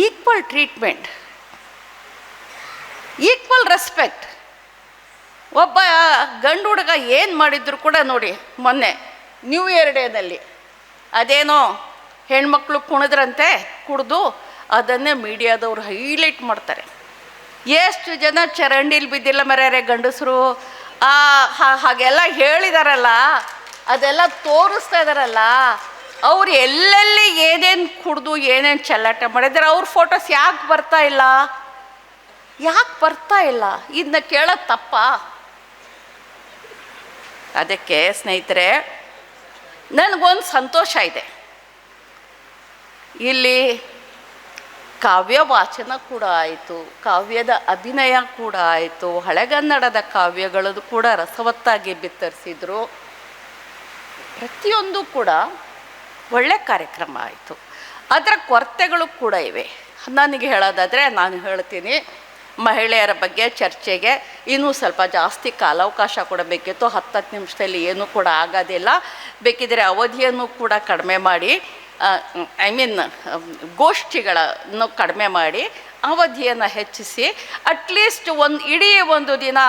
Equal treatment, equal respect. ಒಬ್ಬ ಗಂಡು ಹುಡುಗ ಏನು ಮಾಡಿದ್ರು ಕೂಡ ನೋಡಿ, ಮೊನ್ನೆ ನ್ಯೂ ಇಯರ್ ಡೇನಲ್ಲಿ ಅದೇನೋ ಹೆಣ್ಮಕ್ಳು ಕುಣಿದ್ರಂತೆ, ಕುಡಿದು ಅದನ್ನೇ ಮೀಡಿಯಾದವ್ರು ಹೈಲೈಟ್ ಮಾಡ್ತಾರೆ. ಎಷ್ಟು ಜನ ಚರಂಡಿಲಿ ಬಿದ್ದಿಲ್ಲ ಮರ್ಯಾರೆ ಗಂಡಸರು, ಹಾಗೆಲ್ಲ ಹೇಳಿದಾರಲ್ಲ, ಅದೆಲ್ಲ ತೋರಿಸ್ತಾ ಇದ್ದಾರಲ್ಲ. ಅವ್ರು ಎಲ್ಲೆಲ್ಲಿ ಏನೇನು ಕುಡಿದು ಏನೇನು ಚೆಲ್ಲಾಟ ಮಾಡಿದ್ದಾರೆ, ಅವ್ರ ಫೋಟೋಸ್ ಯಾಕೆ ಬರ್ತಾ ಇಲ್ಲ? ಇದನ್ನ ಕೇಳೋದು ತಪ್ಪ? ಅದಕ್ಕೆ ಸ್ನೇಹಿತರೆ, ನನಗೊಂದು ಸಂತೋಷ ಇದೆ. ಇಲ್ಲಿ ಕಾವ್ಯ ವಾಚನ ಕೂಡ ಆಯಿತು, ಕಾವ್ಯದ ಅಭಿನಯ ಕೂಡ ಆಯಿತು, ಹಳೆಗನ್ನಡದ ಕಾವ್ಯಗಳದ್ದು ಕೂಡ ರಸವತ್ತಾಗಿ ಬಿತ್ತರಿಸಿದ್ರು. ಪ್ರತಿಯೊಂದು ಕೂಡ ಒಳ್ಳೆ ಕಾರ್ಯಕ್ರಮ ಆಯಿತು. ಅದರ ಕೊರತೆಗಳು ಕೂಡ ಇವೆ. ನನಗೆ ಹೇಳೋದಾದರೆ ನಾನು ಹೇಳ್ತೀನಿ, ಮಹಿಳೆಯರ ಬಗ್ಗೆ ಚರ್ಚೆಗೆ ಇನ್ನೂ ಸ್ವಲ್ಪ ಜಾಸ್ತಿ ಕಾಲಾವಕಾಶ ಕೊಡಬೇಕಿತ್ತು. 10 ನಿಮಿಷದಲ್ಲಿ ಏನೂ ಕೂಡ ಆಗೋದಿಲ್ಲ. ಬೇಕಿದ್ದರೆ ಅವಧಿಯನ್ನು ಕೂಡ ಕಡಿಮೆ ಮಾಡಿ, ಗೋಷ್ಠಿಗಳನ್ನು ಕಡಿಮೆ ಮಾಡಿ ಅವಧಿಯನ್ನು ಹೆಚ್ಚಿಸಿ, ಅಟ್ಲೀಸ್ಟ್ ಇಡೀ ಒಂದು ದಿನ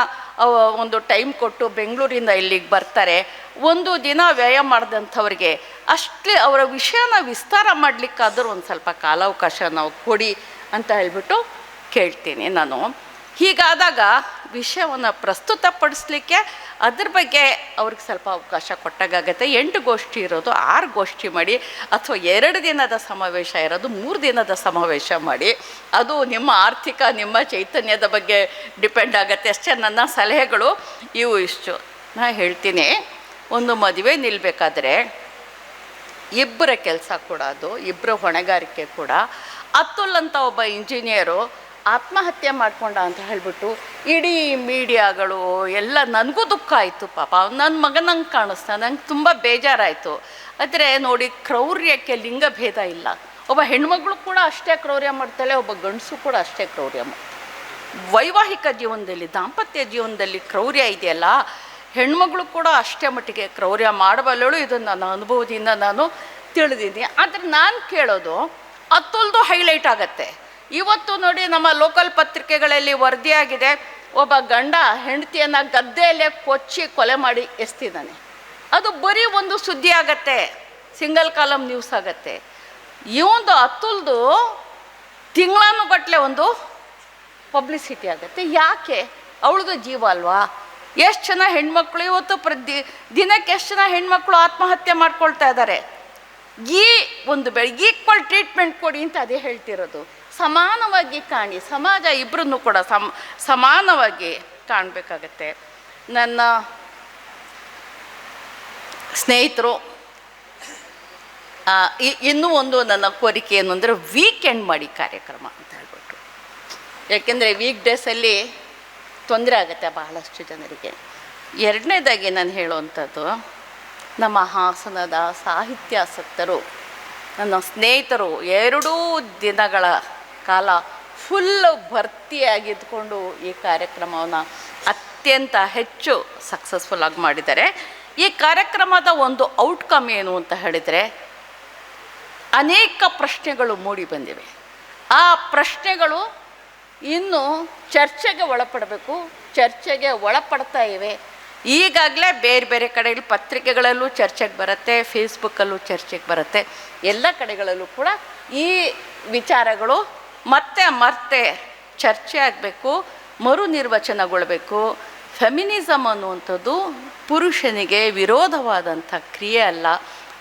ಒಂದು ಟೈಮ್ ಕೊಟ್ಟು ಬೆಂಗಳೂರಿಂದ ಇಲ್ಲಿಗೆ ಬರ್ತಾರೆ, ಒಂದು ದಿನ ವ್ಯಯ ಮಾಡಿದಂಥವ್ರಿಗೆ ಅಷ್ಟೇ ಅವರ ವಿಷಯನ ವಿಸ್ತಾರ ಮಾಡಲಿಕ್ಕಾದರೂ ಒಂದು ಸ್ವಲ್ಪ ಕಾಲಾವಕಾಶ ನಾವು ಕೊಡಿ ಅಂತ ಹೇಳ್ಬಿಟ್ಟು ಕೇಳ್ತೀನಿ ನಾನು. ಹೀಗಾದಾಗ ವಿಷಯವನ್ನು ಪ್ರಸ್ತುತಪಡಿಸ್ಲಿಕ್ಕೆ ಅದ್ರ ಬಗ್ಗೆ ಅವ್ರಿಗೆ ಸ್ವಲ್ಪ ಅವಕಾಶ ಕೊಟ್ಟಾಗತ್ತೆ. 8 ಗೋಷ್ಠಿ ಇರೋದು 6 ಗೋಷ್ಠಿ ಮಾಡಿ, ಅಥವಾ 2 ದಿನದ ಸಮಾವೇಶ ಇರೋದು 3 ದಿನದ ಸಮಾವೇಶ ಮಾಡಿ. ಅದು ನಿಮ್ಮ ಆರ್ಥಿಕ, ನಿಮ್ಮ ಚೈತನ್ಯದ ಬಗ್ಗೆ ಡಿಪೆಂಡ್ ಆಗುತ್ತೆ ಅಷ್ಟೇ. ನನ್ನ ಸಲಹೆಗಳು ಇವು ಇಷ್ಟು. ನಾನು ಹೇಳ್ತೀನಿ, ಒಂದು ಮದುವೆ ನಿಲ್ಲಬೇಕಾದ್ರೆ ಇಬ್ಬರ ಕೆಲಸ ಕೂಡ, ಅದು ಇಬ್ಬರ ಹೊಣೆಗಾರಿಕೆ ಕೂಡ. ಅತುಲ್ ಅಂತ ಒಬ್ಬ ಇಂಜಿನಿಯರು ಆತ್ಮಹತ್ಯೆ ಮಾಡ್ಕೊಂಡ ಅಂತ ಹೇಳಿಬಿಟ್ಟು ಇಡೀ ಮೀಡಿಯಾಗಳು ಎಲ್ಲ, ನನಗೂ ದುಃಖ ಆಯಿತು ಪಾಪ. ನನ್ನ ಮಗನಂಗೆ ಕಾಣಿಸ್ತಾ, ನಂಗೆ ತುಂಬ ಬೇಜಾರಾಯಿತು. ಆದರೆ ನೋಡಿ, ಕ್ರೌರ್ಯಕ್ಕೆ ಲಿಂಗ ಭೇದ ಇಲ್ಲ. ಒಬ್ಬ ಹೆಣ್ಮಗಳು ಕೂಡ ಅಷ್ಟೇ ಕ್ರೌರ್ಯ ಮಾಡ್ತಾಳೆ, ಒಬ್ಬ ಗಂಡಸು ಕೂಡ ಅಷ್ಟೇ ಕ್ರೌರ್ಯ ಮಾಡ್ತಾಳೆ. ವೈವಾಹಿಕ ಜೀವನದಲ್ಲಿ, ದಾಂಪತ್ಯ ಜೀವನದಲ್ಲಿ ಕ್ರೌರ್ಯ ಇದೆಯಲ್ಲ, ಹೆಣ್ಮಗಳು ಕೂಡ ಅಷ್ಟೇ ಮಟ್ಟಿಗೆ ಕ್ರೌರ್ಯ ಮಾಡಬಲ್ಲಳು. ಇದನ್ನು ನನ್ನ ಅನುಭವದಿಂದ ನಾನು ತಿಳಿದಿದ್ದೀನಿ. ಆದರೆ ನಾನು ಕೇಳೋದು, ಅತುಲ್ದು ಹೈಲೈಟ್ ಆಗತ್ತೆ. ಇವತ್ತು ನೋಡಿ, ನಮ್ಮ ಲೋಕಲ್ ಪತ್ರಿಕೆಗಳಲ್ಲಿ ವರದಿಯಾಗಿದೆ, ಒಬ್ಬ ಗಂಡ ಹೆಂಡತಿಯನ್ನು ಗದ್ದೆಯಲ್ಲೇ ಕೊಚ್ಚಿ ಕೊಲೆ ಮಾಡಿ ಎಸ್ತಿದ್ದಾನೆ. ಅದು ಬರೀ ಒಂದು ಸುದ್ದಿ ಆಗತ್ತೆ, ಸಿಂಗಲ್ ಕಾಲಮ್ ನ್ಯೂಸ್ ಆಗತ್ತೆ. ಇವೊಂದು ಅತುಲ್ದು ತಿಂಗಳಾನುಗಟ್ಟಲೆ ಒಂದು ಪಬ್ಲಿಸಿಟಿ ಆಗುತ್ತೆ. ಯಾಕೆ? ಅವಳದು ಜೀವ ಅಲ್ವಾ? ಎಷ್ಟು ಜನ ಹೆಣ್ಮಕ್ಳು ಇವತ್ತು ದಿನಕ್ಕೆ ಎಷ್ಟು ಜನ ಹೆಣ್ಮಕ್ಳು ಆತ್ಮಹತ್ಯೆ ಮಾಡ್ಕೊಳ್ತಾ ಇದ್ದಾರೆ. ಈ ಒಂದು ಈಕ್ವಲ್ ಟ್ರೀಟ್ಮೆಂಟ್ ಕೊಡಿ ಅಂತ ಅದೇ ಹೇಳ್ತಿರೋದು. ಸಮಾನವಾಗಿ ಕಾಣಿ, ಸಮಾಜ ಇಬ್ಬರನ್ನು ಕೂಡ ಸಮಾನವಾಗಿ ಕಾಣಬೇಕಾಗತ್ತೆ. ನನ್ನ ಸ್ನೇಹಿತರು, ಇನ್ನೂ ಒಂದು ನನ್ನ ಕೋರಿಕೆ ಏನು ಅಂದರೆ, ವೀಕೆಂಡ್ ಮಾಡಿ ಕಾರ್ಯಕ್ರಮ ಅಂತ ಹೇಳ್ಬಿಟ್ಟು. ಯಾಕೆಂದರೆ ವೀಕ್ ಡೇಸಲ್ಲಿ ತೊಂದರೆ ಆಗುತ್ತೆ ಬಹಳಷ್ಟು ಜನರಿಗೆ. ಎರಡನೇದಾಗಿ ನಾನು ಹೇಳುವಂಥದ್ದು, ನಮ್ಮ ಹಾಸನದ ಸಾಹಿತ್ಯಾಸಕ್ತರು, ನನ್ನ ಸ್ನೇಹಿತರು 2 ದಿನಗಳ ಕಾಲ ಫುಲ್ಲು ಭರ್ತಿಯಾಗಿದ್ದುಕೊಂಡು ಈ ಕಾರ್ಯಕ್ರಮವನ್ನು ಅತ್ಯಂತ ಹೆಚ್ಚು ಸಕ್ಸಸ್ಫುಲ್ಲಾಗಿ ಮಾಡಿದ್ದಾರೆ. ಈ ಕಾರ್ಯಕ್ರಮದ ಒಂದು ಔಟ್ಕಮ್ ಏನು ಅಂತ ಹೇಳಿದರೆ, ಅನೇಕ ಪ್ರಶ್ನೆಗಳು ಮೂಡಿ ಬಂದಿವೆ. ಆ ಪ್ರಶ್ನೆಗಳು ಇನ್ನೂ ಚರ್ಚೆಗೆ ಒಳಪಡಬೇಕು, ಚರ್ಚೆಗೆ ಒಳಪಡ್ತಾ ಇವೆ. ಈಗಾಗಲೇ ಬೇರೆ ಬೇರೆ ಕಡೆಯಲ್ಲಿ ಪತ್ರಿಕೆಗಳಲ್ಲೂ ಚರ್ಚೆಗೆ ಬರುತ್ತೆ, ಫೇಸ್ಬುಕ್ಕಲ್ಲೂ ಚರ್ಚೆಗೆ ಬರುತ್ತೆ. ಎಲ್ಲ ಕಡೆಗಳಲ್ಲೂ ಕೂಡ ಈ ವಿಚಾರಗಳು ಮತ್ತೆ ಚರ್ಚೆ ಆಗಬೇಕು, ಮರು ನಿರ್ವಚನಗೊಳ್ಳಬೇಕು. ಫೆಮಿನಿಸಮ್ ಅನ್ನುವಂಥದ್ದು ಪುರುಷನಿಗೆ ವಿರೋಧವಾದಂಥ ಕ್ರಿಯೆ ಅಲ್ಲ,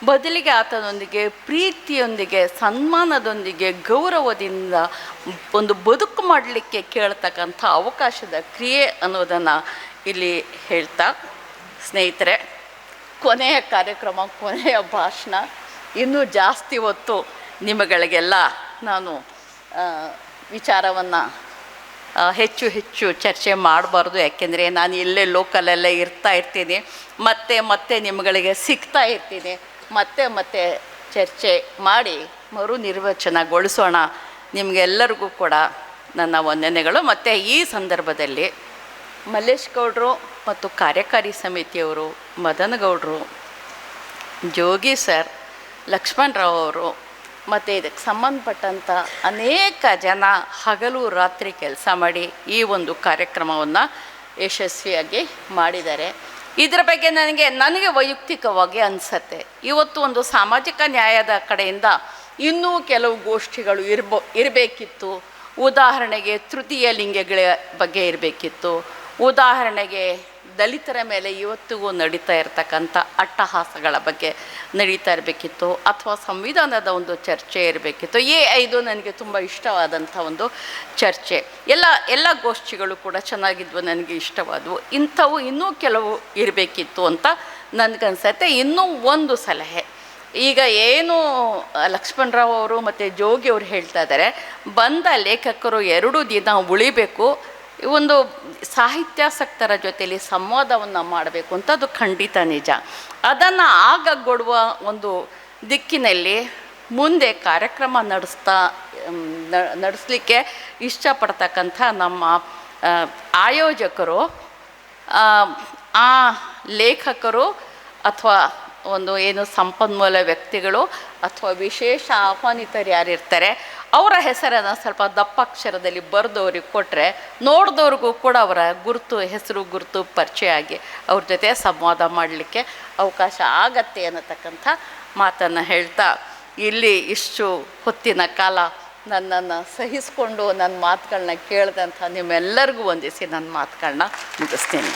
ಬದಲಿಗೆ ಆತನೊಂದಿಗೆ ಪ್ರೀತಿಯೊಂದಿಗೆ, ಸನ್ಮಾನದೊಂದಿಗೆ, ಗೌರವದಿಂದ ಒಂದು ಬದುಕು ಮಾಡಲಿಕ್ಕೆ ಕೇಳ್ತಕ್ಕಂಥ ಅವಕಾಶದ ಕ್ರಿಯೆ ಅನ್ನೋದನ್ನು ಇಲ್ಲಿ ಹೇಳ್ತಾ, ಸ್ನೇಹಿತರೆ, ಕೊನೆಯ ಕಾರ್ಯಕ್ರಮ, ಕೊನೆಯ ಭಾಷಣ, ಇನ್ನೂ ಜಾಸ್ತಿ ಹೊತ್ತು ನಿಮಗಳಿಗೆಲ್ಲ ನಾನು ವಿಚಾರವನ್ನು ಹೆಚ್ಚು ಚರ್ಚೆ ಮಾಡಬಾರ್ದು. ಯಾಕೆಂದರೆ ನಾನು ಇಲ್ಲೇ ಲೋಕಲಲ್ಲೇ ಇರ್ತೀನಿ, ಮತ್ತೆ ನಿಮ್ಮಗಳಿಗೆ ಸಿಗ್ತಾ ಇರ್ತೀನಿ. ಮತ್ತೆ ಚರ್ಚೆ ಮಾಡಿ ಮರು ನಿರ್ವಚನಗೊಳಿಸೋಣ. ನಿಮಗೆಲ್ಲರಿಗೂ ಕೂಡ ನನ್ನ ವಂದನೆಗಳು. ಮತ್ತು ಈ ಸಂದರ್ಭದಲ್ಲಿ ಮಲ್ಲೇಶ್ ಗೌಡರು ಮತ್ತು ಕಾರ್ಯಕಾರಿ ಸಮಿತಿಯವರು, ಮದನ್ ಗೌಡರು, ಜೋಗಿ ಸರ್, ಲಕ್ಷ್ಮಣರಾವ್ ಅವರು ಮತ್ತು ಇದಕ್ಕೆ ಸಂಬಂಧಪಟ್ಟಂಥ ಅನೇಕ ಜನ ಹಗಲು ರಾತ್ರಿ ಕೆಲಸ ಮಾಡಿ ಈ ಒಂದು ಕಾರ್ಯಕ್ರಮವನ್ನು ಯಶಸ್ವಿಯಾಗಿ ಮಾಡಿದ್ದಾರೆ. ಇದರ ಬಗ್ಗೆ ನನಗೆ ವೈಯಕ್ತಿಕವಾಗಿ ಅನಿಸುತ್ತೆ, ಇವತ್ತು ಒಂದು ಸಾಮಾಜಿಕ ನ್ಯಾಯದ ಕಡೆಯಿಂದ ಇನ್ನೂ ಕೆಲವು ಗೋಷ್ಠಿಗಳು ಇರಬೇಕಿತ್ತು. ಉದಾಹರಣೆಗೆ ತೃತೀಯ ಲಿಂಗಗಳ ಬಗ್ಗೆ ಇರಬೇಕಿತ್ತು. ಉದಾಹರಣೆಗೆ ದಲಿತರ ಮೇಲೆ ಇವತ್ತಿಗೂ ನಡೀತಾ ಇರತಕ್ಕಂಥ ಅಟ್ಟಹಾಸಗಳ ಬಗ್ಗೆ ನಡೀತಾ ಇರಬೇಕಿತ್ತು, ಅಥವಾ ಸಂವಿಧಾನದ ಒಂದು ಚರ್ಚೆ ಇರಬೇಕಿತ್ತು. ಇದು ನನಗೆ ತುಂಬ ಇಷ್ಟವಾದಂಥ ಒಂದು ಚರ್ಚೆ. ಎಲ್ಲ ಗೋಷ್ಠಿಗಳು ಕೂಡ ಚೆನ್ನಾಗಿದ್ವು, ನನಗೆ ಇಷ್ಟವಾದವು. ಇಂಥವು ಇನ್ನೂ ಕೆಲವು ಇರಬೇಕಿತ್ತು ಅಂತ ನನಗನ್ಸುತ್ತೆ. ಇನ್ನೂ ಒಂದು ಸಲಹೆ, ಈಗ ಏನು ಲಕ್ಷ್ಮಣರಾವ್ ಅವರು ಮತ್ತು ಜೋಗಿ ಅವರು ಹೇಳ್ತಾ ಇದ್ದಾರೆ, ಬಂದ ಲೇಖಕರು 2 ದಿನ ಉಳಿಬೇಕು, ಒಂದು ಸಾಹಿತ್ಯಾಸಕ್ತರ ಜೊತೆಯಲ್ಲಿ ಸಂವಾದವನ್ನು ಮಾಡಬೇಕು ಅಂತ. ಅದು ಖಂಡಿತ ನಿಜ. ಅದನ್ನು ಆಗಗೊಡುವ ಒಂದು ದಿಕ್ಕಿನಲ್ಲಿ ಮುಂದೆ ಕಾರ್ಯಕ್ರಮ ನಡೆಸಲಿಕ್ಕೆ ಇಷ್ಟಪಡ್ತಕ್ಕಂಥ ನಮ್ಮ ಆಯೋಜಕರು, ಆ ಲೇಖಕರು ಅಥವಾ ಒಂದು ಏನು ಸಂಪನ್ಮೂಲ ವ್ಯಕ್ತಿಗಳು ಅಥವಾ ವಿಶೇಷ ಆಹ್ವಾನಿತರು ಯಾರಿರ್ತಾರೆ ಅವರ ಹೆಸರನ್ನು ಸ್ವಲ್ಪ ದಪ್ಪಾಕ್ಷರದಲ್ಲಿ ಬರೆದವ್ರಿಗೆ ಕೊಟ್ಟರೆ ನೋಡಿದವ್ರಿಗೂ ಕೂಡ ಅವರ ಹೆಸರು ಗುರುತು ಪರಿಚಯ ಆಗಿ ಅವ್ರ ಜೊತೆ ಸಂವಾದ ಮಾಡಲಿಕ್ಕೆ ಅವಕಾಶ ಆಗತ್ತೆ ಅನ್ನತಕ್ಕಂಥ ಮಾತನ್ನು ಹೇಳ್ತಾ, ಇಲ್ಲಿ ಇಷ್ಟು ಹೊತ್ತಿನ ಕಾಲ ನನ್ನನ್ನು ಸಹಿಸಿಕೊಂಡು ನನ್ನ ಮಾತುಗಳನ್ನ ಕೇಳಿದಂಥ ನಿಮ್ಮೆಲ್ಲರಿಗೂ ವಂದಿಸಿ ನನ್ನ ಮಾತುಗಳನ್ನ ಮುಗಿಸ್ತೀನಿ.